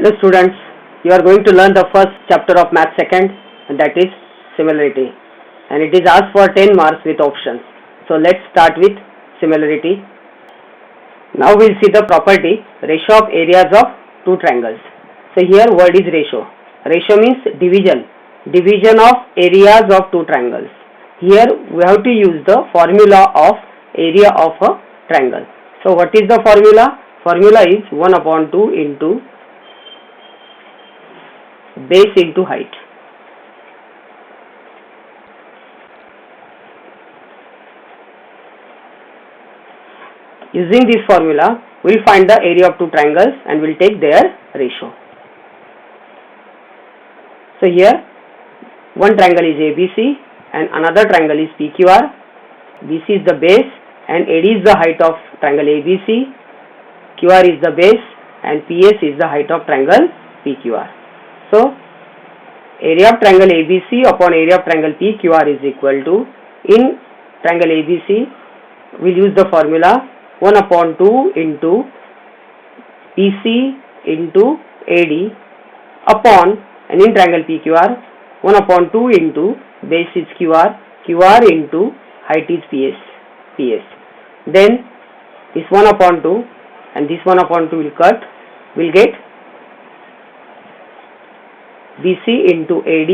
Hello students, you are going to learn the first chapter of Math second, and that is similarity, and it is asked for 10 marks with options. So let's start with similarity. Now we'll see the property ratio of areas of two triangles. So here word is ratio. Ratio means division of areas of two triangles. Here we have to use the formula of area of a triangle. So what is the formula? Formula is 1 upon 2 into base into height. Using this formula, we will find the area of two triangles and we will take their ratio. So here, one triangle is ABC and another triangle is PQR. BC is the base and AD is the height of triangle ABC. QR is the base and PS is the height of triangle PQR. So, area of triangle ABC upon area of triangle PQR is equal to, in triangle ABC, we will use the formula 1 upon 2 into PC into AD upon, and in triangle PQR, 1 upon 2 into base is QR into height is PS. Then, this 1 upon 2 and this 1 upon 2 will cut, will get BC into AD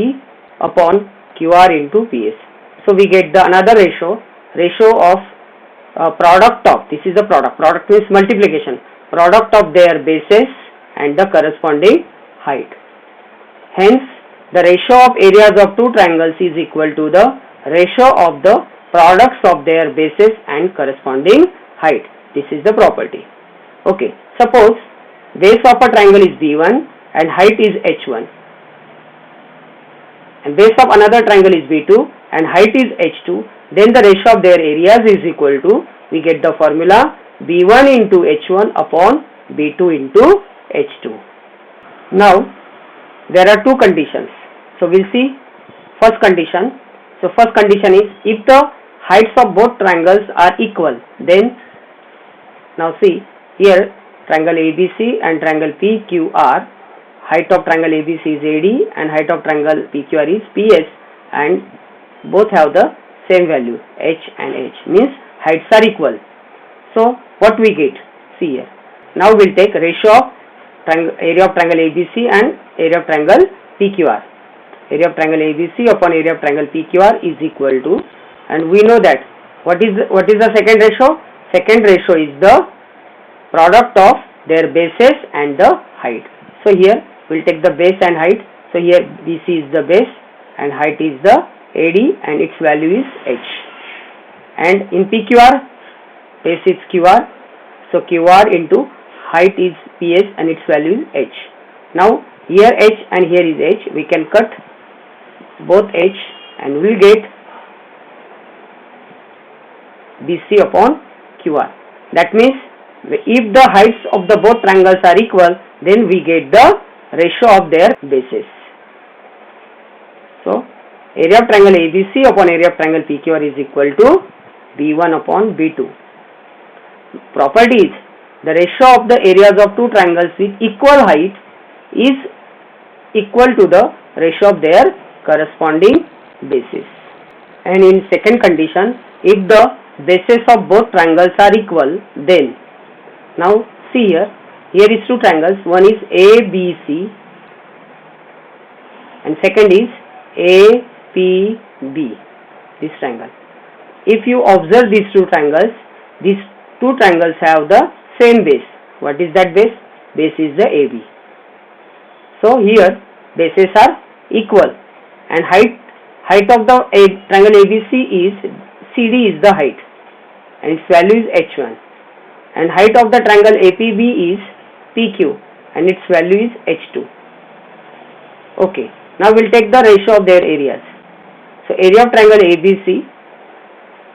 upon QR into PS. So we get the another ratio of product of, this is the product means multiplication, product of their bases and the corresponding height. Hence the ratio of areas of two triangles is equal to the ratio of the products of their bases and corresponding height. This is the property. Okay, suppose base of a triangle is B1 and height is H1. And base of another triangle is B2 and height is H2, then the ratio of their areas is equal to, we get the formula B1 into H1 upon B2 into H2. Now, there are two conditions. So, we will see first condition. So, first condition is if the heights of both triangles are equal, then, now see, here triangle ABC and triangle PQR, height of triangle ABC is AD and height of triangle PQR is PS, and both have the same value H and H, means heights are equal. So what we get? See here. Now we will take ratio of area of triangle ABC and area of triangle PQR. Area of triangle ABC upon area of triangle PQR is equal to, and we know that what is the second ratio? Second ratio is the product of their bases and the height. So here we will take the base and height. So here BC is the base and height is the AD and its value is H. And in PQR, base is QR. So QR into height is PS and its value is H. Now here H and here is H. We can cut both H and we will get BC upon QR. That means if the heights of the both triangles are equal, then we get the ratio of their bases. So, area of triangle ABC upon area of triangle PQR is equal to B1 upon B2. Property is the ratio of the areas of two triangles with equal height is equal to the ratio of their corresponding bases. And in second condition, if the bases of both triangles are equal, then, now see here is two triangles, one is ABC and second is APB, this triangle. If you observe these two triangles have the same base. What is that base? Base is the AB. So here bases are equal and height of the triangle ABC is, CD is the height and its value is H1. And height of the triangle APB is PQ and its value is H2. Okay, now we will take the ratio of their areas. So area of triangle ABC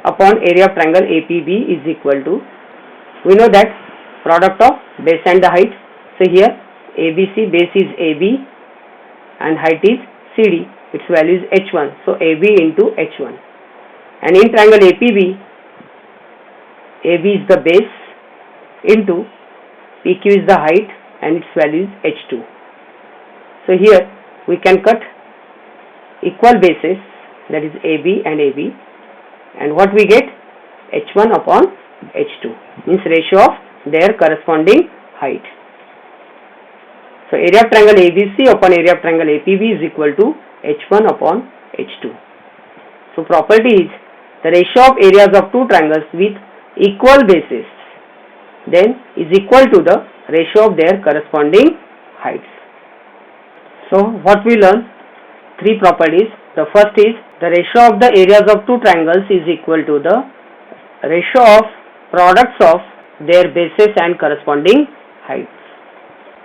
upon area of triangle APB is equal to, we know that product of base and the height. So here ABC, base is AB and height is CD, its value is H1. So AB into H1. And in triangle APB, AB is the base into PQ is the height and its value is H2. So here we can cut equal bases, that is AB and AB, and what we get, H1 upon H2, means ratio of their corresponding height. So area of triangle ABC upon area of triangle APB is equal to H1 upon H2. So property is the ratio of areas of two triangles with equal bases then is equal to the ratio of their corresponding heights. So what we learn? Three properties. The first is the ratio of the areas of two triangles is equal to the ratio of products of their bases and corresponding heights.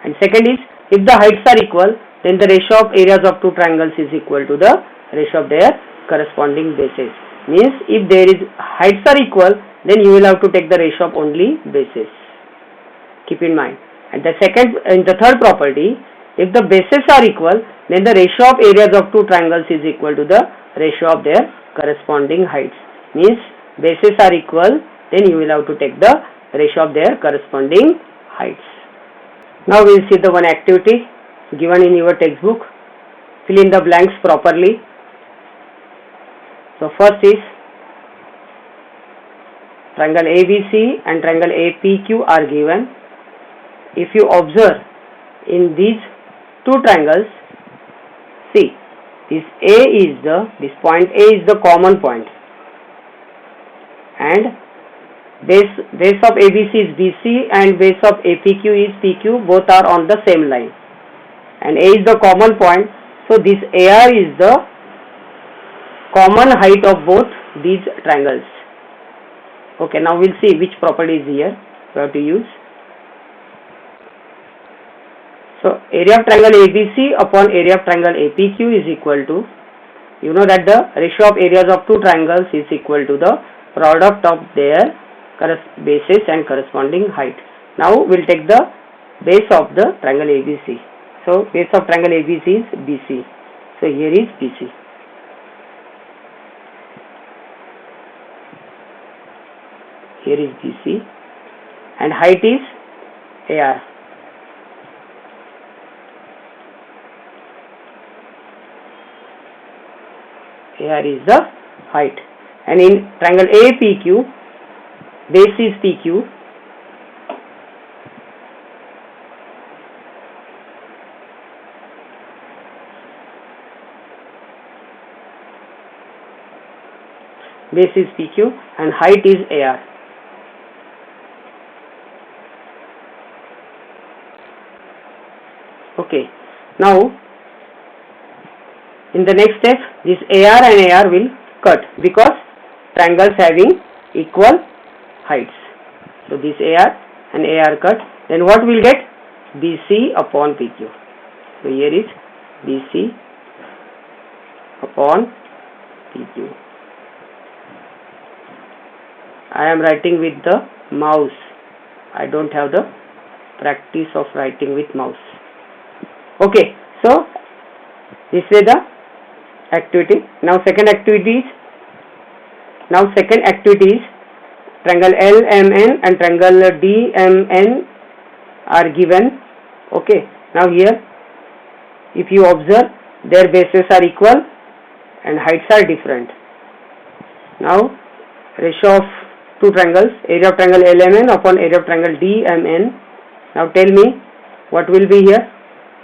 And second is, if the heights are equal, then the ratio of areas of two triangles is equal to the ratio of their corresponding bases. Means if there is heights are equal, then you will have to take the ratio of only bases. Keep in mind. And the third property, if the bases are equal, then the ratio of areas of two triangles is equal to the ratio of their corresponding heights. Means bases are equal, then you will have to take the ratio of their corresponding heights. Now we will see the one activity given in your textbook. Fill in the blanks properly. So first is triangle ABC and triangle APQ are given. If you observe in these two triangles, see this point A is the common point, and base of ABC is BC and base of APQ is PQ, both are on the same line, and A is the common point, so this AR is the common height of both these triangles. Okay, now we'll see which property is here we have to use. So area of triangle ABC upon area of triangle APQ is equal to, you know that the ratio of areas of two triangles is equal to the product of their bases and corresponding height. Now we'll take the base of the triangle ABC. So base of triangle ABC is BC. So here is BC. Here is BC and height is AR. AR is the height, and in triangle APQ, base is PQ, base is PQ and height is AR. Okay, now in the next step, this AR and AR will cut because triangles having equal heights. So this AR and AR cut. Then what we'll get? BC upon PQ. So here is BC upon PQ. I am writing with the mouse. I don't have the practice of writing with mouse. Okay, so this is the activity. Now second activity is triangle LMN and triangle DMN are given. Okay, now here if you observe, their bases are equal and heights are different. Now ratio of two triangles, area of triangle LMN upon area of triangle DMN. Now tell me what will be here.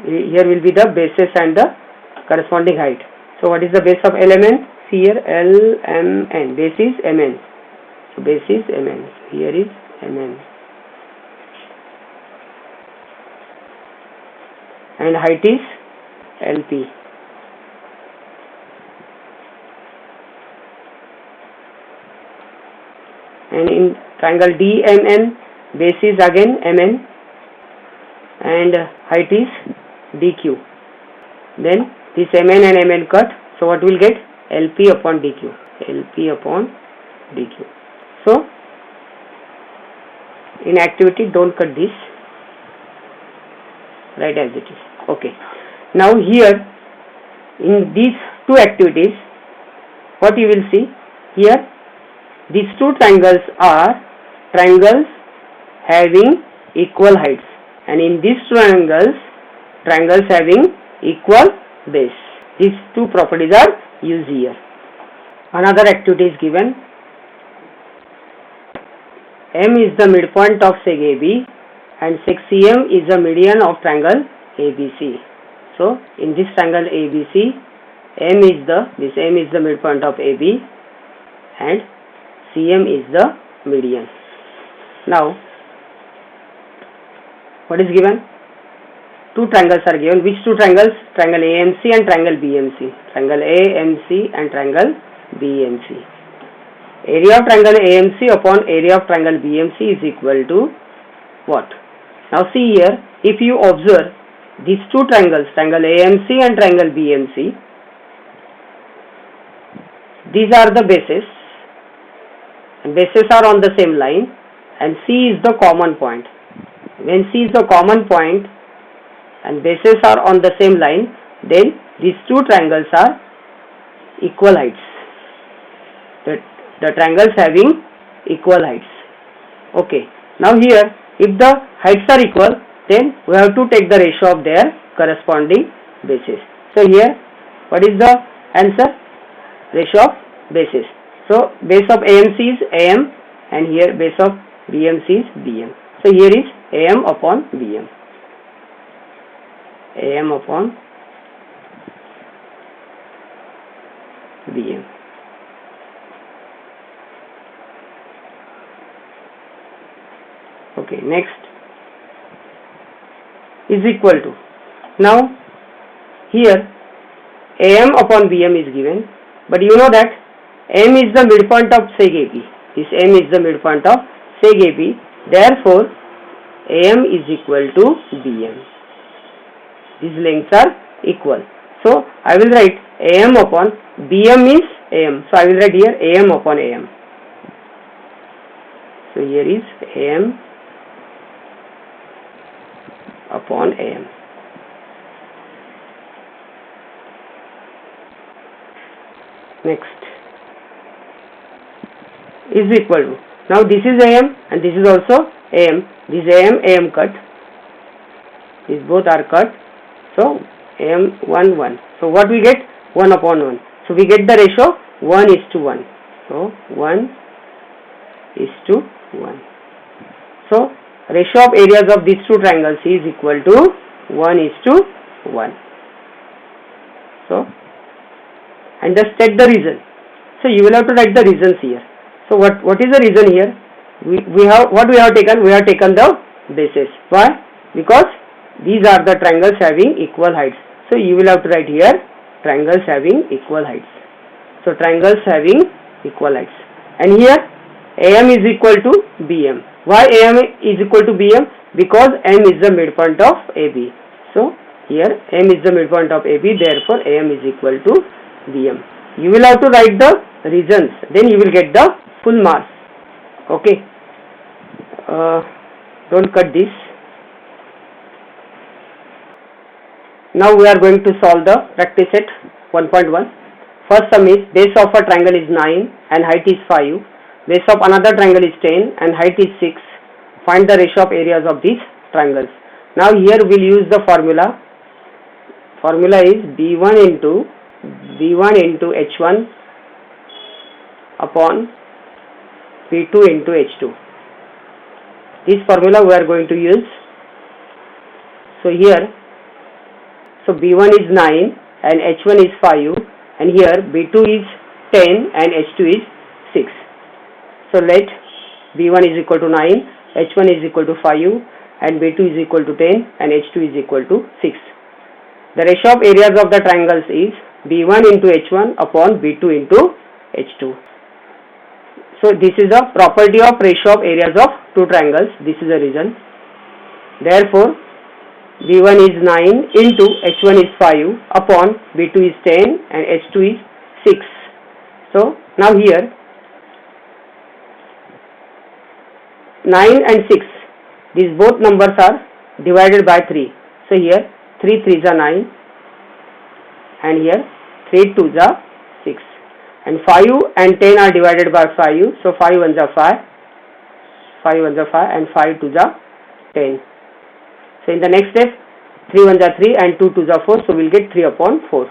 Here will be the bases and the corresponding height. So what is the base of LMN? See here, LMN, base is MN. So base is MN. Here is MN. And height is LP. And in triangle DMN, base is again MN and height is DQ. Then this MN and MN cut. So what will get? LP upon DQ. LP upon DQ. So in activity, don't cut this. Write as it is. Okay. Now here in these two activities, what you will see here, these two triangles are triangles having equal heights, and in these triangles having equal base. These two properties are used here. Another activity is given. M is the midpoint of seg AB and seg CM is the median of triangle ABC. So in this triangle ABC, M is the midpoint of AB and CM is the median. Now what is given? Two triangles are given. Which two triangles? Triangle AMC and triangle BMC. Triangle AMC and triangle BMC. Area of triangle AMC upon area of triangle BMC is equal to what? Now see here, if you observe these two triangles, triangle AMC and triangle BMC, these are the bases, and bases are on the same line, and C is the common point. When C is the common point and bases are on the same line, then these two triangles are equal heights. The triangles having equal heights. Okay. Now here, if the heights are equal, then we have to take the ratio of their corresponding bases. So here, what is the answer? Ratio of bases. So base of AMC is AM and here base of BMC is BM. So here is AM upon BM. AM upon BM. Okay, next is equal to. Now here AM upon BM is given, but you know that M is the midpoint of seg AB. This M is the midpoint of seg AB. Therefore, AM is equal to BM. These lengths are equal. So I will write AM upon BM is AM. So I will write here AM upon AM. So here is AM upon AM. Next is equal to. Now this is AM and this is also AM. This AM cut. These both are cut. So AM 1 1. So what we get? 1 upon 1. So we get the ratio 1:1. So 1:1. So ratio of areas of these two triangles is equal to 1:1. So and just state the reason. So you will have to write the reasons here. So what is the reason here? We have taken? We have taken the bases. Why? Because these are the triangles having equal heights. So you will have to write here triangles having equal heights. So triangles having equal heights. And here AM is equal to BM. Why AM is equal to BM? Because M is the midpoint of AB. So here M is the midpoint of AB. Therefore AM is equal to BM. You will have to write the reasons. Then you will get the full marks. Okay. Don't cut this. Now we are going to solve the practice set 1.1. First sum is base of a triangle is 9 and height is 5. Base of another triangle is 10 and height is 6. Find the ratio of areas of these triangles. Now here we will use the formula. Formula is B1 into H1 upon P2 into H2. This formula we are going to use. So here, B1 is 9 and H1 is 5 and here B2 is 10 and H2 is 6. So let B1 is equal to 9, H1 is equal to 5 and B2 is equal to 10 and H2 is equal to 6. The ratio of areas of the triangles is B1 into H1 upon B2 into H2. So this is a property of ratio of areas of two triangles. This is the reason. Therefore, B1 is 9 into H1 is 5 upon B2 is 10 and H2 is 6. So now here 9 and 6, these both numbers are divided by 3. So here 3 3s are 9 and here 3 2s are 6 and 5 and 10 are divided by 5. So 5 1s are 5, 5 1s are 5 and 5 2s are 10. So in the next step 3 1s are 3 and 2 2s are 4, so we'll get 3 upon 4.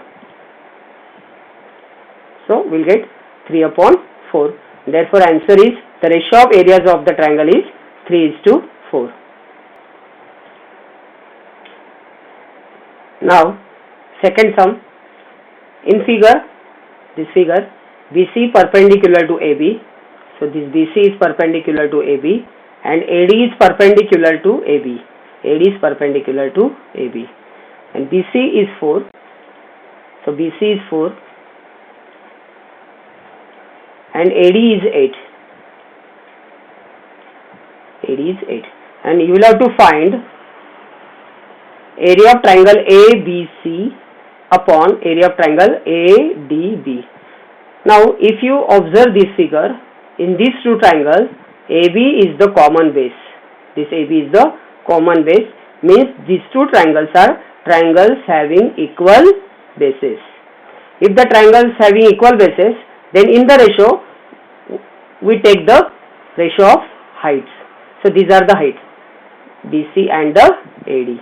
So we'll get 3 upon 4. Therefore answer is, the ratio of areas of the triangle is 3:4. Now second sum. In this figure, BC perpendicular to AB. So this BC is perpendicular to AB and AD is perpendicular to AB. AD is perpendicular to AB. And BC is 4. So BC is 4 and AD is 8. AD is 8. And you will have to find area of triangle ABC upon area of triangle ADB. Now if you observe this figure, in these two triangles, AB is the common base. This AB is the common base, means these two triangles are triangles having equal bases. If the triangles having equal bases, then in the ratio we take the ratio of heights. So these are the heights, BC and the AD.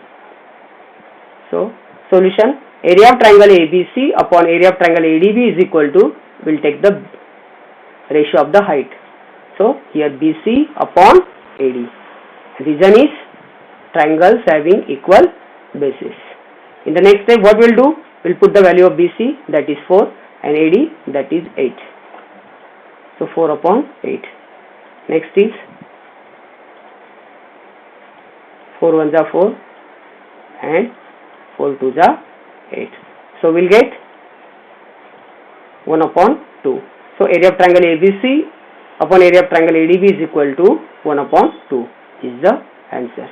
So solution, area of triangle ABC upon area of triangle ADB is equal to, we'll take the ratio of the height. So here BC upon AD. Reason is triangles having equal bases. In the next step what we'll do, we'll put the value of BC, that is 4, and AD, that is 8. So 4 upon 8. Next is 4 1s are 4 and 4 2s are 8. So we'll get 1 upon 2. So area of triangle ABC upon area of triangle ADB is equal to 1 upon 2 is the answer.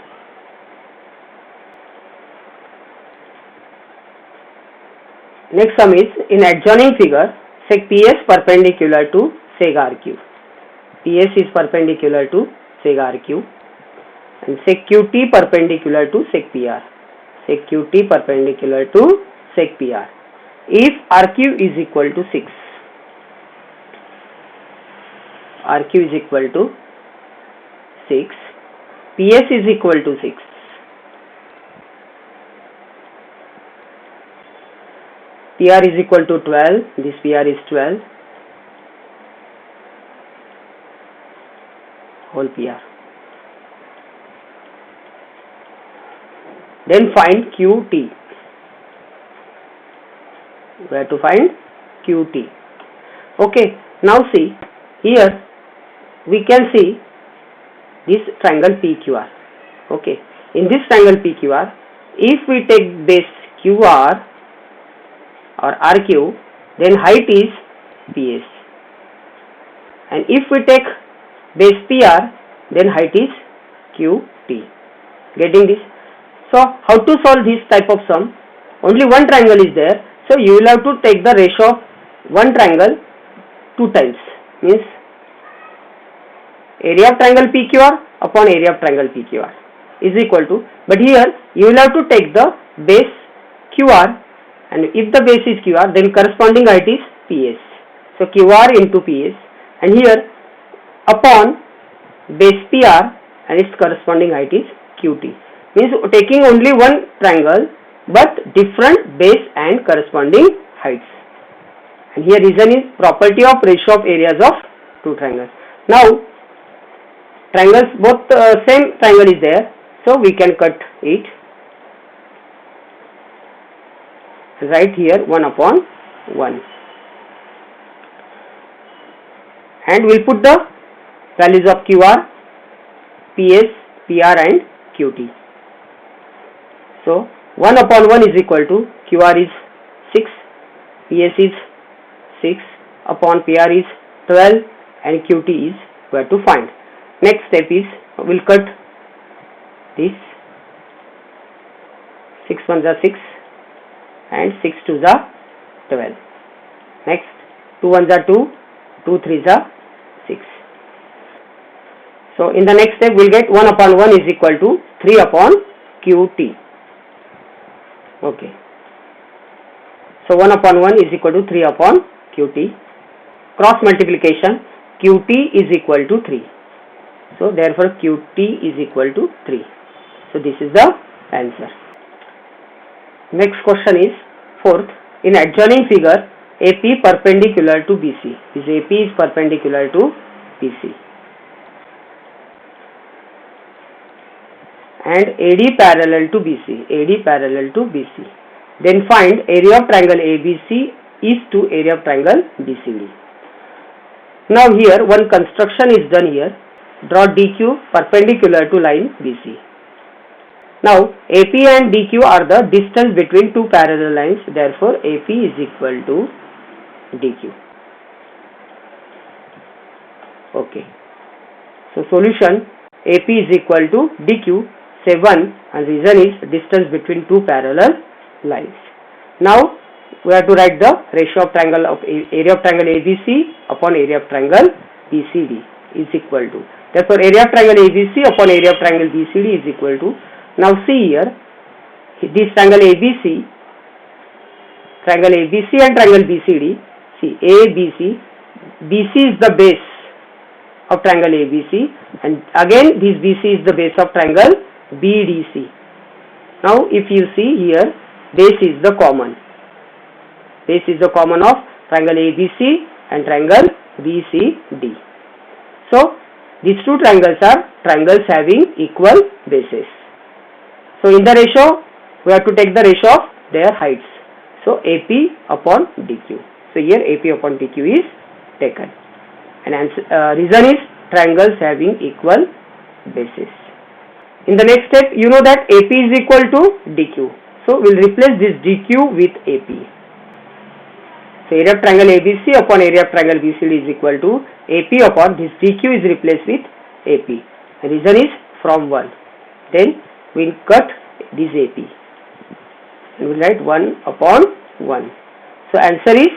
Next sum is, in adjoining figure, sec PS perpendicular to sec RQ. PS is perpendicular to sec RQ and sec QT perpendicular to sec PR. Sec QT perpendicular to sec PR. If RQ is equal to 6, RQ is equal to 6, PS is equal to 6, PR is equal to 12, this PR is 12, whole PR. Then find QT. We have to find QT. Okay, now see, here we can see this triangle PQR. Okay, in this triangle PQR, if we take base QR or RQ, then height is PS. And if we take base PR, then height is QT. Getting this? So how to solve this type of sum? Only one triangle is there, so you will have to take the ratio of one triangle 2 times, means area of triangle PQR upon area of triangle PQR is equal to, but here you will have to take the base QR, and if the base is QR, then corresponding height is PS. So QR into PS, and here upon base PR and its corresponding height is QT. Means taking only one triangle but different base and corresponding heights. And here reason is property of ratio of areas of two triangles. Now triangles, both same triangle is there, so we can cut it. Right here 1 upon 1, and we'll put the values of QR, PS, PR and QT. So 1 upon 1 is equal to, QR is 6, PS is 6, upon PR is 12 and QT is where to find. Next step is, we'll cut this, 6 1s are 6 and 6 2s are 12. Next 2 1s are 2, 2 3s are 6. So in the next step we'll get 1 upon 1 is equal to 3 upon QT. Okay. So 1 upon 1 is equal to 3 upon QT. Cross multiplication, QT is equal to 3. So therefore QT is equal to 3. So this is the answer. Next question is fourth. In adjoining figure, AP perpendicular to BC. This AP is perpendicular to BC. And AD parallel to BC. AD parallel to BC. Then find area of triangle ABC is to area of triangle BCD. Now here one construction is done here. Draw DQ perpendicular to line BC. Now AP and DQ are the distance between two parallel lines. Therefore AP is equal to DQ. Okay. So solution, AP is equal to DQ. Say 1, and reason is distance between two parallel lines. Now we have to write the ratio of triangle of area of triangle ABC upon area of triangle BCD is equal to. Therefore area of triangle ABC upon area of triangle BCD is equal to. Now see here, this triangle ABC and triangle BCD. See ABC, BC is the base of triangle ABC, and again this BC is the base of triangle BDC. Now if you see here, base is the common. Base is the common of triangle ABC and triangle BCD. So these two triangles are triangles having equal bases. So in the ratio, we have to take the ratio of their heights. So AP upon DQ. So here AP upon DQ is taken. And reason is triangles having equal bases. In the next step, you know that AP is equal to DQ. So we will replace this DQ with AP. So area of triangle ABC upon area of triangle BCD is equal to AP upon this DQ is replaced with AP. The reason is from 1. Then we will cut this AP. And we will write 1 upon 1. So answer is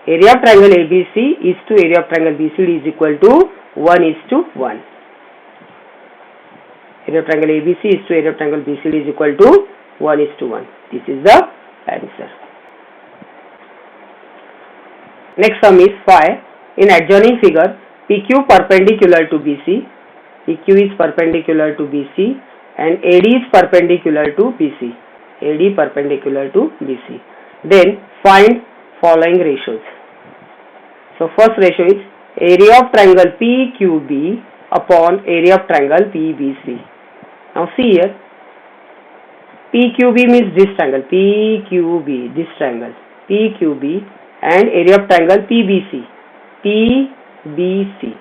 area of triangle ABC is to area of triangle BCD is equal to 1 is to 1. Area of triangle ABC is to area of triangle BCD is equal to 1 is to 1. This is the answer. Next sum is 5. In adjoining figure, PQ perpendicular to BC, PQ is perpendicular to BC and AD is perpendicular to BC, AD perpendicular to BC. Then find following ratios. So first ratio is area of triangle PQB upon area of triangle PBC. Now see here, PQB means this triangle, PQB, this triangle, PQB and area of triangle PBC, PBC.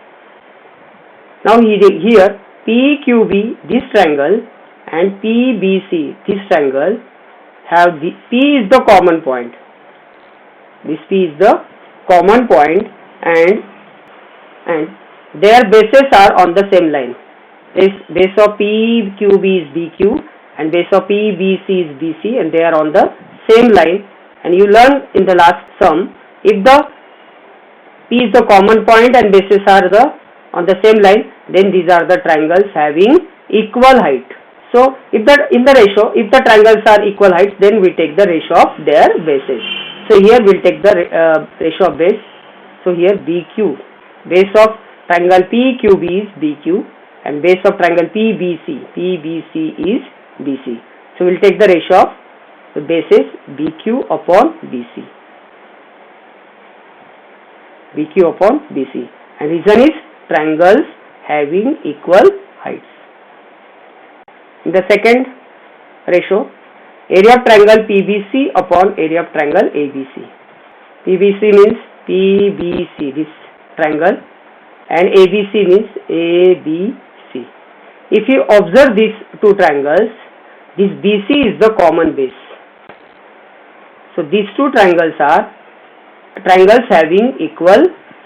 Now here PQB, this triangle and PBC, this triangle have the P is the common point. This P is the common point and their bases are on the same line. This base of PQB is BQ and base of PBC is BC and they are on the same line. And you learn in the last sum, if the P is the common point and bases are on the same line, then these are the triangles having equal height. So if that in the ratio, if the triangles are equal height, then we take the ratio of their bases. So here we will take the ratio of base. So here BQ, base of triangle PQB is BQ and base of triangle PBC is BC. So we will take the ratio of the bases BQ upon BC. BQ upon BC. And reason is triangles having equal heights. In the second ratio, area of triangle PBC upon area of triangle ABC. PBC means PBC, this triangle, and ABC means ABC. If you observe these two triangles, this BC is the common base. So these two triangles are triangles having equal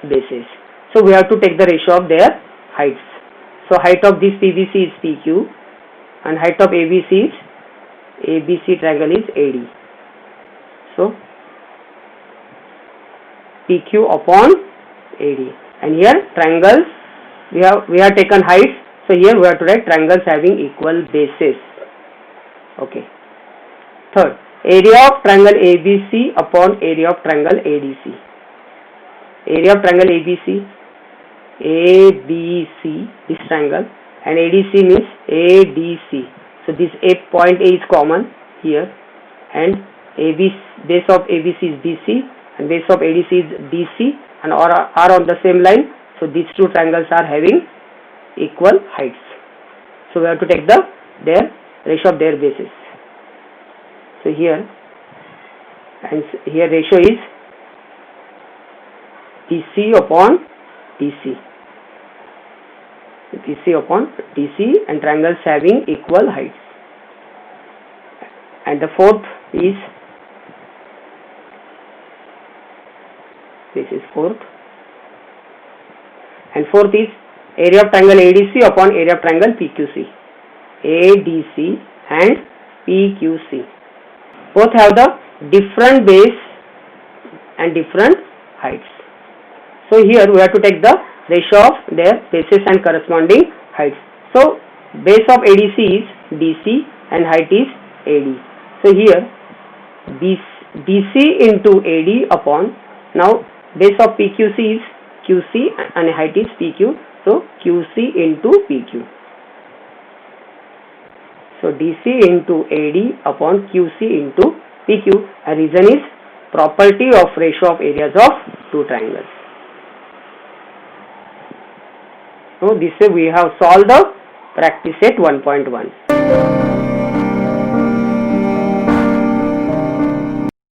bases. So we have to take the ratio of their heights. So height of this PBC is PQ and height of ABC is ABC triangle is AD. So PQ upon AD. And here triangles we have taken heights. So here we have to write triangles having equal bases. Okay. Third, area of triangle ABC upon area of triangle ADC. Area of triangle ABC, this triangle, and ADC means ADC. So this point A is common here, and base of ABC is BC and base of ADC is DC and are on the same line. So these two triangles are having equal heights. So we have to take their ratio of their bases. So here ratio is DC upon DC. DC upon DC and triangles having equal heights. And the fourth is, this is fourth, and fourth is area of triangle ADC upon area of triangle PQC. ADC and PQC both have the different base and different heights. So here we have to take the ratio of their bases and corresponding heights. So base of ADC is DC and height is AD. So here DC into AD upon, now base of PQC is QC and height is PQ. So QC into PQ. So DC into AD upon QC into PQ. A reason is property of ratio of areas of two triangles. So this way we have solved the practice set 1.1.